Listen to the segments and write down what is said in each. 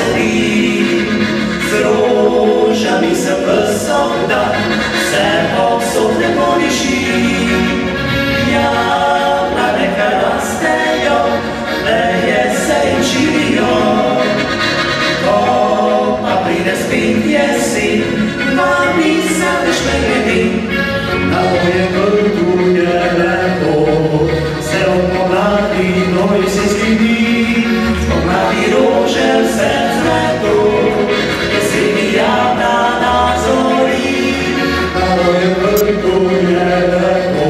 zori, s rožami se vsak dan, se povsod lepo diši. Jablane kar rastejo, veje se jim širijo, ko pa pride spet jesen, vabi se veš megledi. Na mojem vrtu je lepo, se od pomladi noj jesenski dni, spomladi rože vse cveto, jeseni jablana zori. Na mojem vrtu je lepo,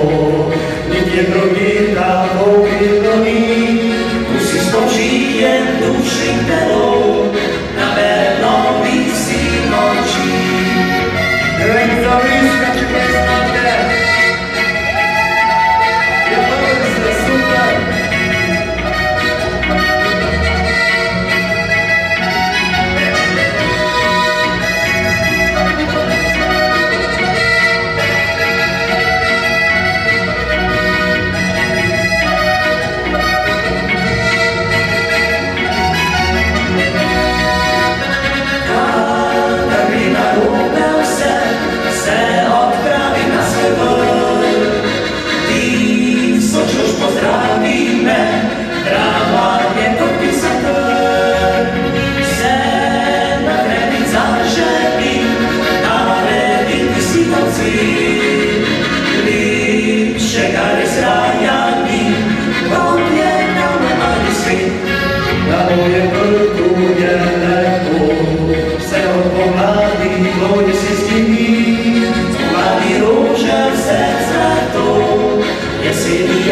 nikje drugje tako vidno ni, tu si spočijem duši in telo, na vernovi si noči. Grem za viska, če kaj znate, je prvi ste super. Na mojem vrtu je lepo, vse od pomladi do jesenski dni, spomladi rože vse cveto, jeseni